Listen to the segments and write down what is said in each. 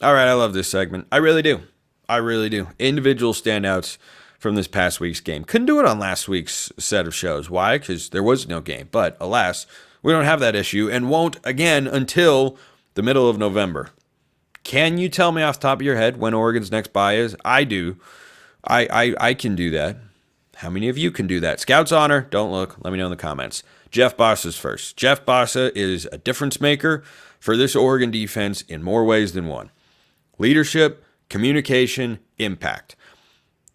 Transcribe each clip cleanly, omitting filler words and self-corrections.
All right, I love this segment. I really do. I really do. Individual standouts from this past week's game. Couldn't do it on last week's set of shows. Why? Because there was no game. But alas, we don't have that issue and won't again until the middle of November. Can you tell me off the top of your head when Oregon's next bye is? I do. I can do that. How many of you can do that? Scouts honor. Don't look. Let me know in the comments. Jeff Bassa's first. Jeff Bassa is a difference maker for this Oregon defense in more ways than one. Leadership, communication, impact.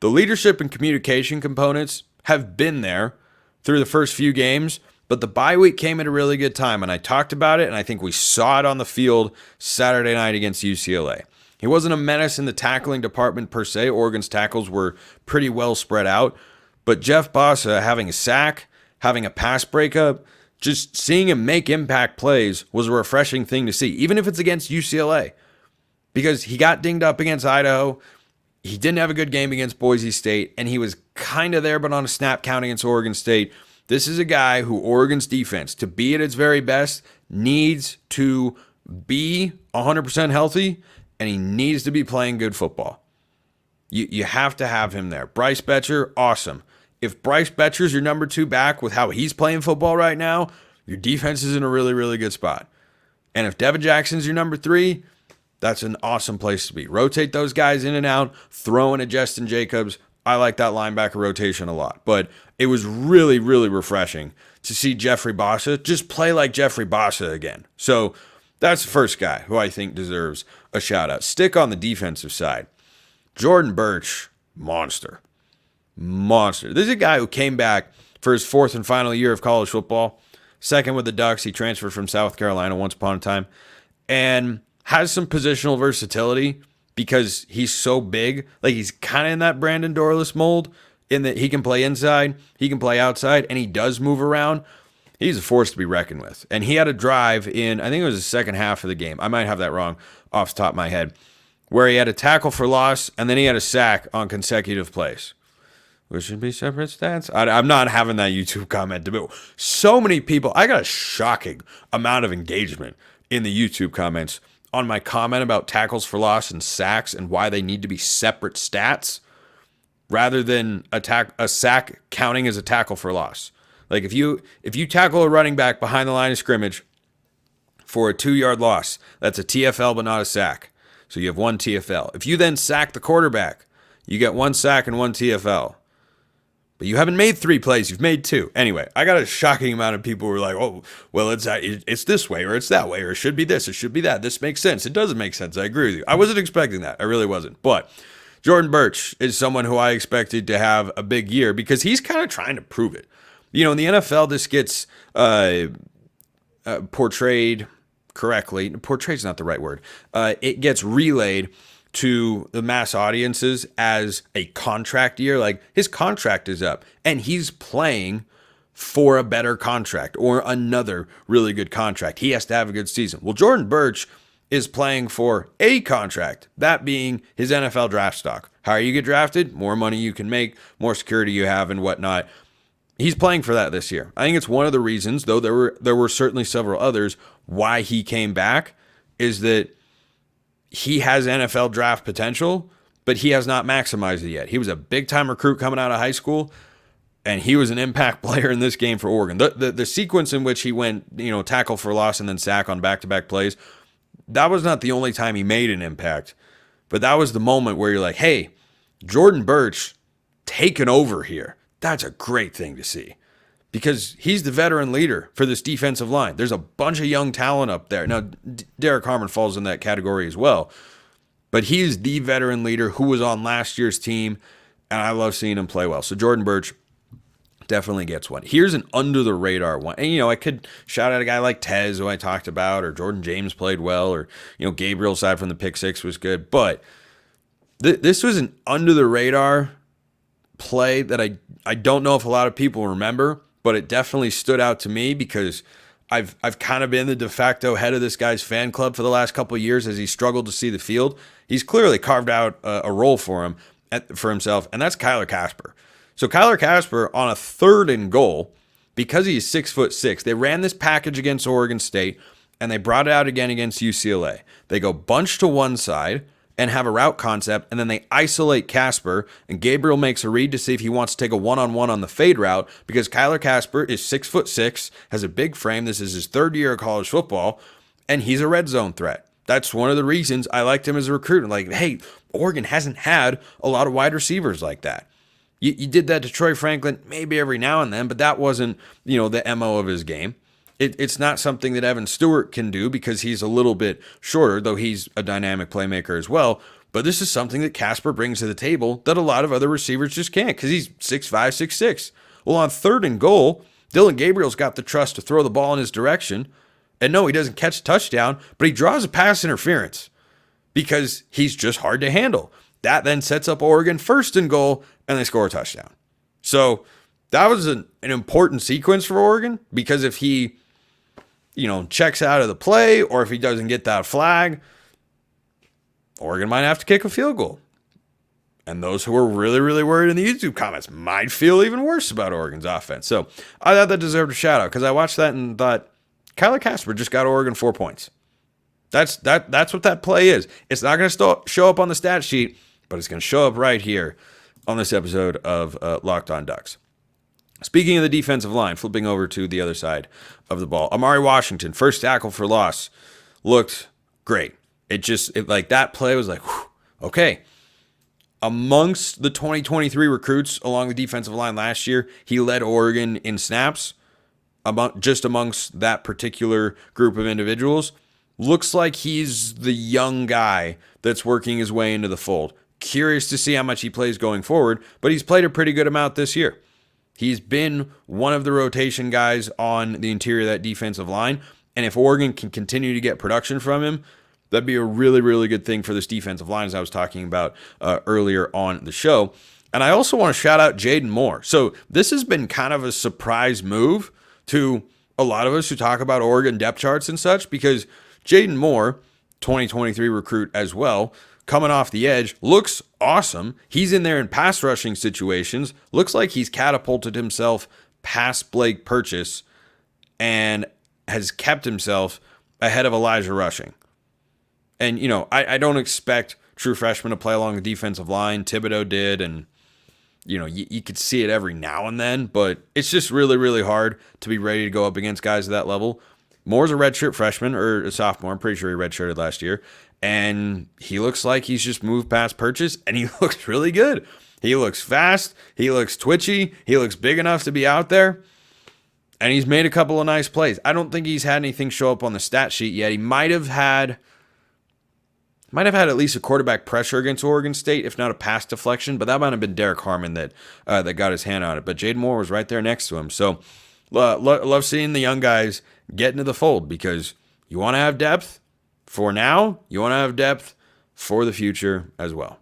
The leadership and communication components have been there through the first few games, but the bye week came at a really good time, and I talked about it, and I think we saw it on the field Saturday night against UCLA. He wasn't a menace in the tackling department per se. Oregon's tackles were pretty well spread out, but Jeff Bassa having a sack, having a pass breakup, just seeing him make impact plays was a refreshing thing to see, even if it's against UCLA. Because he got dinged up against Idaho. He didn't have a good game against Boise State, and he was kind of there, but on a snap count against Oregon State. This is a guy who Oregon's defense, to be at its very best, needs to be 100% healthy, and he needs to be playing good football. You have to have him there. Bryce Betcher, awesome. If Bryce Betcher's your number 2 back with how he's playing football right now, your defense is in a really, really good spot. And if Devin Jackson's your number 3, that's an awesome place to be. Rotate those guys in and out, throw in a Justin Jacobs. I like that linebacker rotation a lot. But it was really, really refreshing to see Jeffrey Bassa just play like Jeffrey Bassa again. So that's the first guy who I think deserves a shout out. Stick on the defensive side. Jordan Burch, monster. Monster. This is a guy who came back for his 4th and final year of college football. Second with the Ducks. He transferred from South Carolina once upon a time. And has some positional versatility because he's so big. Like, he's kind of in that Brandon Dorlus mold in that he can play inside, he can play outside, and he does move around. He's a force to be reckoned with. And he had a drive in, I think it was the second half of the game. I might have that wrong off the top of my head, where he had a tackle for loss and then he had a sack on consecutive plays. Which should be separate stats. I'm not having that YouTube comment debate. So many people, I got a shocking amount of engagement in the YouTube comments on my comment about tackles for loss and sacks and why they need to be separate stats rather than a sack counting as a tackle for loss. Like if you tackle a running back behind the line of scrimmage for a 2-yard loss, that's a TFL but not a sack. So you have 1 TFL. If you then sack the quarterback, you get 1 sack and 1 TFL. But you haven't made 3 plays, you've made 2. Anyway, I got a shocking amount of people who are like, oh, well, it's this way, or it's that way, or it should be this, it should be that. This makes sense. It doesn't make sense. I agree with you. I wasn't expecting that. I really wasn't. But Jordan Burch is someone who I expected to have a big year because he's kind of trying to prove it. You know, in the NFL, this gets portrayed correctly. Portrayed's not the right word. It gets relayed to the mass audiences as a contract year. Like, his contract is up and he's playing for a better contract or another really good contract. He has to have a good season. Well, Jordan Burch is playing for a contract, that being his NFL draft stock. Higher you get drafted, more money you can make, more security you have and whatnot. He's playing for that this year. I think it's one of the reasons, though there were certainly several others, why he came back, is that he has NFL draft potential, but he has not maximized it yet. He was a big-time recruit coming out of high school, and he was an impact player in this game for Oregon. The sequence in which he went, tackle for loss and then sack on back-to-back plays, that was not the only time he made an impact, but that was the moment where you're like, hey, Jordan Burch taking over here. That's a great thing to see because he's the veteran leader for this defensive line. There's a bunch of young talent up there. Now, Derek Harmon falls in that category as well, but he's the veteran leader who was on last year's team, and I love seeing him play well. So Jordan Burch definitely gets one. Here's an under-the-radar one. And, I could shout out a guy like Tez, who I talked about, or Jordan James played well, or, Gabriel, aside from the pick six, was good. But this was an under-the-radar play that I don't know if a lot of people remember, but it definitely stood out to me because I've kind of been the de facto head of this guy's fan club for the last couple of years as he struggled to see the field. He's clearly carved out a role for himself, and that's Kyler Casper. So Kyler Casper on a 3rd and goal, because he's 6'6", they ran this package against Oregon State, and they brought it out again against UCLA. They go bunch to one side and have a route concept, and then they isolate Casper, and Gabriel makes a read to see if he wants to take a one-on-one on the fade route, because Kyler Casper is 6'6", has a big frame. This is his third year of college football, and he's a red zone threat. That's one of the reasons I liked him as a recruit. Like, hey, Oregon hasn't had a lot of wide receivers like that. You did that to Troy Franklin maybe every now and then, but that wasn't, the MO of his game. It's not something that Evan Stewart can do because he's a little bit shorter, though he's a dynamic playmaker as well. But this is something that Casper brings to the table that a lot of other receivers just can't, because he's 6'5", 6'6". Well, on 3rd and goal, Dylan Gabriel's got the trust to throw the ball in his direction. And no, he doesn't catch a touchdown, but he draws a pass interference because he's just hard to handle. That then sets up Oregon 1st and goal, and they score a touchdown. So that was an important sequence for Oregon, because if he checks out of the play, or if he doesn't get that flag, Oregon might have to kick a field goal. And those who are really, really worried in the YouTube comments might feel even worse about Oregon's offense. So I thought that deserved a shout out, because I watched that and thought, Kyler Casper just got Oregon 4 points. That's what that play is. It's not going to show up on the stat sheet, but it's going to show up right here on this episode of Locked On Ducks. Speaking of the defensive line, flipping over to the other side of the ball, Amari Washington, first tackle for loss, looked great. That play was like, whew, okay. Amongst the 2023 recruits along the defensive line last year, he led Oregon in snaps amongst that particular group of individuals. Looks like he's the young guy that's working his way into the fold. Curious to see how much he plays going forward, but he's played a pretty good amount this year. He's been one of the rotation guys on the interior of that defensive line, and if Oregon can continue to get production from him, that'd be a really, really good thing for this defensive line, as I was talking about earlier on the show. And I also want to shout out Jaden Moore. So this has been kind of a surprise move to a lot of us who talk about Oregon depth charts and such, because Jaden Moore, 2023 recruit as well, coming off the edge, looks awesome. He's in there in pass rushing situations. Looks like he's catapulted himself past Blake Purchase and has kept himself ahead of Elijah Rushing. And, I don't expect true freshmen to play along the defensive line. Thibodeau did, and, you could see it every now and then, but it's just really, really hard to be ready to go up against guys at that level. Moore's a redshirt freshman, or a sophomore. I'm pretty sure he redshirted last year. And he looks like he's just moved past Purchase, and he looks really good. He looks fast. He looks twitchy. He looks big enough to be out there. And he's made a couple of nice plays. I don't think he's had anything show up on the stat sheet yet. He might have had at least a quarterback pressure against Oregon State, if not a pass deflection. But that might have been Derek Harmon that got his hand on it. But Jaden Moore was right there next to him. So love seeing the young guys get into the fold, because you want to have depth for now. You want to have depth for the future as well.